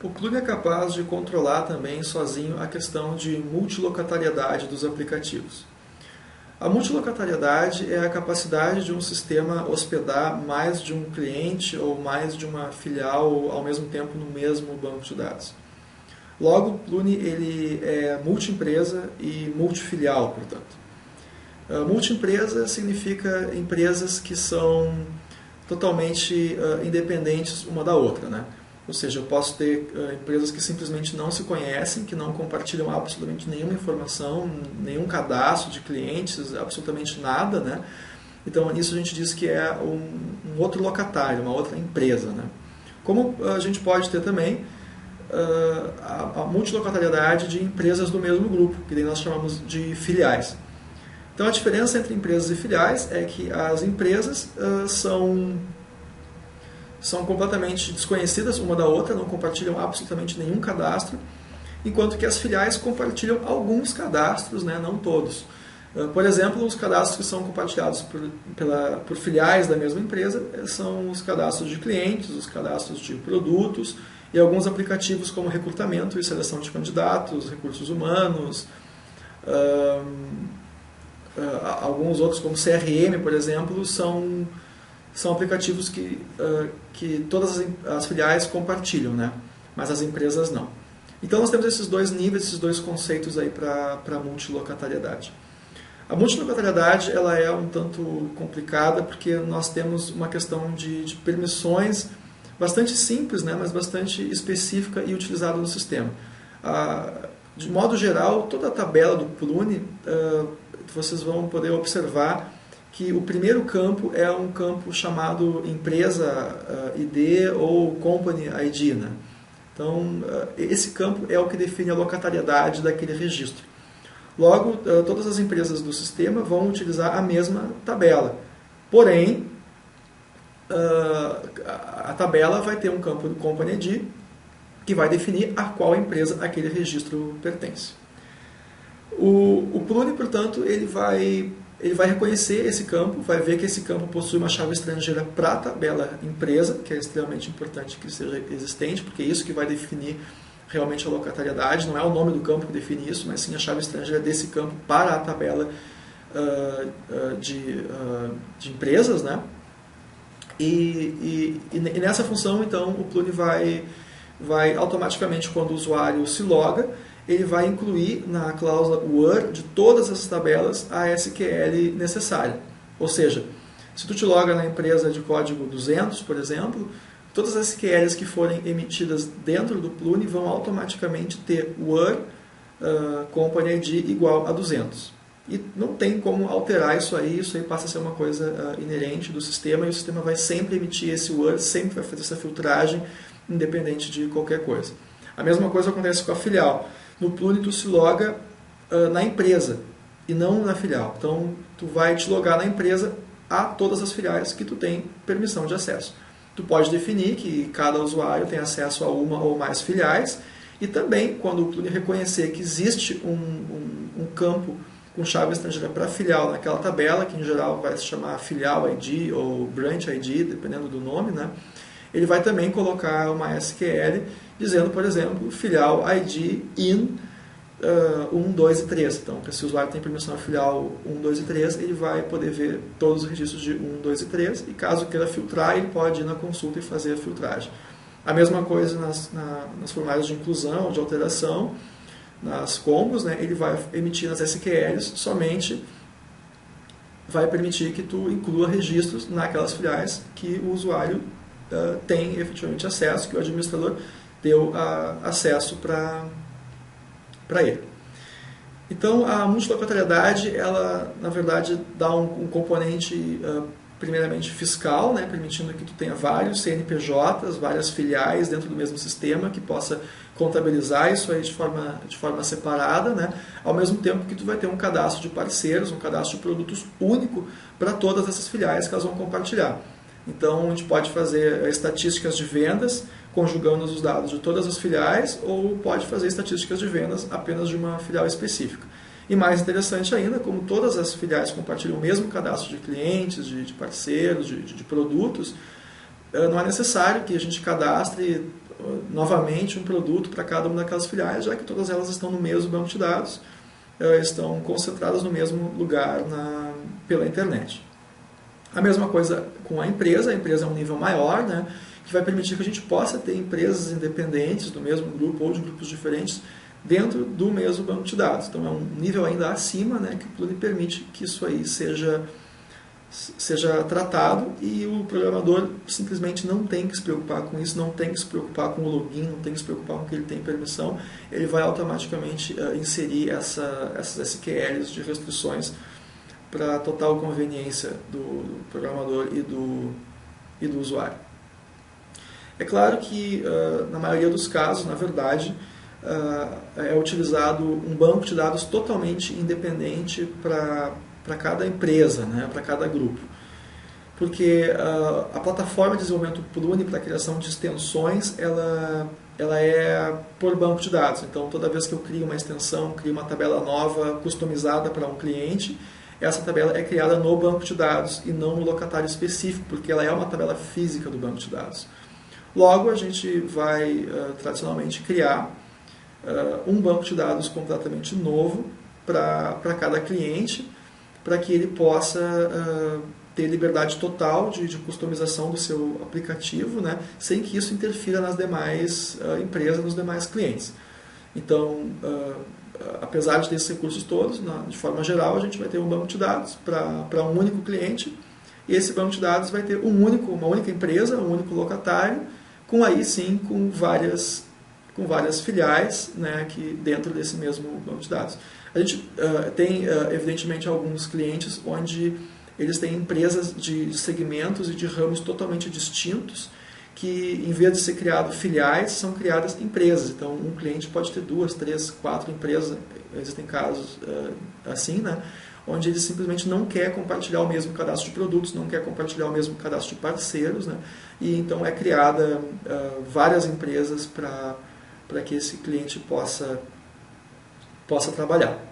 O Pluni é capaz de controlar também sozinho a questão de multilocatariedade dos aplicativos. A multilocatariedade é a capacidade de um sistema hospedar mais de um cliente ou mais de uma filial ao mesmo tempo no mesmo banco de dados. Logo, o Pluni ele é multiempresa e multifilial, portanto. Multiempresa significa empresas que são totalmente independentes uma da outra, né? Ou seja, eu posso ter empresas que simplesmente não se conhecem, que não compartilham absolutamente nenhuma informação, nenhum cadastro de clientes, absolutamente nada, né? Então, isso a gente diz que é um outro locatário, uma outra empresa, né? Como a gente pode ter também a multilocatariedade de empresas do mesmo grupo, que daí nós chamamos de filiais. Então, a diferença entre empresas e filiais é que as empresas são completamente desconhecidas uma da outra, não compartilham absolutamente nenhum cadastro, enquanto que as filiais compartilham alguns cadastros, né, não todos. Por exemplo, os cadastros que são compartilhados por filiais da mesma empresa são os cadastros de clientes, os cadastros de produtos e alguns aplicativos como recrutamento e seleção de candidatos, recursos humanos, alguns outros como CRM, por exemplo, são aplicativos que todas as filiais compartilham, né? Mas as empresas não. Então nós temos esses dois níveis, esses dois conceitos aí para a multilocatariedade. A multilocatariedade ela é um tanto complicada porque nós temos uma questão de permissões bastante simples, né? Mas bastante específica e utilizada no sistema. De modo geral, toda a tabela do Pluni, vocês vão poder observar que o primeiro campo é um campo chamado empresa ID ou company ID, né? Então, esse campo é o que define a locatariedade daquele registro. Logo, todas as empresas do sistema vão utilizar a mesma tabela. Porém, a tabela vai ter um campo do company ID que vai definir a qual empresa aquele registro pertence. O Pluni, portanto, ele vai reconhecer esse campo, vai ver que esse campo possui uma chave estrangeira para a tabela empresa, que é extremamente importante que seja existente, porque é isso que vai definir realmente a locatariedade. Não é o nome do campo que define isso, mas sim a chave estrangeira desse campo para a tabela de empresas, né? E nessa função, então, o Pluni vai automaticamente, quando o usuário se loga, ele vai incluir na cláusula where de todas as tabelas a SQL necessária. Ou seja, se tu te loga na empresa de código 200, por exemplo, todas as SQLs que forem emitidas dentro do Pluni vão automaticamente ter where company ID igual a 200. E não tem como alterar isso aí passa a ser uma coisa inerente do sistema, e o sistema vai sempre emitir esse where, sempre vai fazer essa filtragem, independente de qualquer coisa. A mesma coisa acontece com a filial. No Pluni tu se loga na empresa e não na filial. Então tu vai te logar na empresa a todas as filiais que tu tem permissão de acesso. Tu pode definir que cada usuário tem acesso a uma ou mais filiais, e também quando o Pluni reconhecer que existe um campo com chave estrangeira para filial naquela tabela, que em geral vai se chamar filial ID ou branch ID, dependendo do nome, né? Ele vai também colocar uma SQL dizendo, por exemplo, filial ID in 1, 2 e 3. Então, se o usuário tem permissão a filial 1, 2 e 3, ele vai poder ver todos os registros de 1, 2 e 3, e caso queira filtrar, ele pode ir na consulta e fazer a filtragem. A mesma coisa nas formulários de inclusão, de alteração, nas combos, né? Ele vai emitir nas SQLs somente, vai permitir que tu inclua registros naquelas filiais que o usuário tem efetivamente acesso, que o administrador deu acesso para ele. Então, a multilocatariedade, ela, na verdade, dá um componente, primeiramente, fiscal, né, permitindo que tu tenha vários CNPJs, várias filiais dentro do mesmo sistema, que possa contabilizar isso aí de forma separada, né, ao mesmo tempo que tu vai ter um cadastro de parceiros, um cadastro de produtos único para todas essas filiais que elas vão compartilhar. Então, a gente pode fazer estatísticas de vendas, conjugando os dados de todas as filiais, ou pode fazer estatísticas de vendas apenas de uma filial específica. E mais interessante ainda, como todas as filiais compartilham o mesmo cadastro de clientes, de parceiros, de produtos, não é necessário que a gente cadastre novamente um produto para cada uma daquelas filiais, já que todas elas estão no mesmo banco de dados, estão concentradas no mesmo lugar pela internet. A mesma coisa com a empresa é um nível maior, né, que vai permitir que a gente possa ter empresas independentes do mesmo grupo ou de grupos diferentes dentro do mesmo banco de dados. Então é um nível ainda acima, né, que o Pluni permite que isso aí seja tratado, e o programador simplesmente não tem que se preocupar com isso, não tem que se preocupar com o login, não tem que se preocupar com que ele tem permissão, ele vai automaticamente inserir essas SQLs de restrições para total conveniência do programador e do usuário. É claro que na maioria dos casos, na verdade, é utilizado um banco de dados totalmente independente para cada empresa, né, para cada grupo. Porque a plataforma de desenvolvimento Pluni para a criação de extensões, ela é por banco de dados. Então, toda vez que eu crio uma extensão, crio uma tabela nova, customizada para um cliente, essa tabela é criada no banco de dados e não no locatário específico, porque ela é uma tabela física do banco de dados. Logo, a gente vai tradicionalmente criar um banco de dados completamente novo para cada cliente, para que ele possa ter liberdade total de customização do seu aplicativo, né, sem que isso interfira nas demais empresas, nos demais clientes. Então, apesar de ter esses recursos todos, de forma geral, a gente vai ter um banco de dados para um único cliente, e esse banco de dados vai ter uma única empresa, um único locatário, com várias filiais, né, que dentro desse mesmo banco de dados. A gente tem, evidentemente, alguns clientes onde eles têm empresas de segmentos e de ramos totalmente distintos, que, em vez de ser criado filiais, são criadas empresas. Então, um cliente pode ter 2, 3, 4 empresas, existem casos assim, né, onde ele simplesmente não quer compartilhar o mesmo cadastro de produtos, não quer compartilhar o mesmo cadastro de parceiros, né, e então é criada várias empresas para que esse cliente possa trabalhar.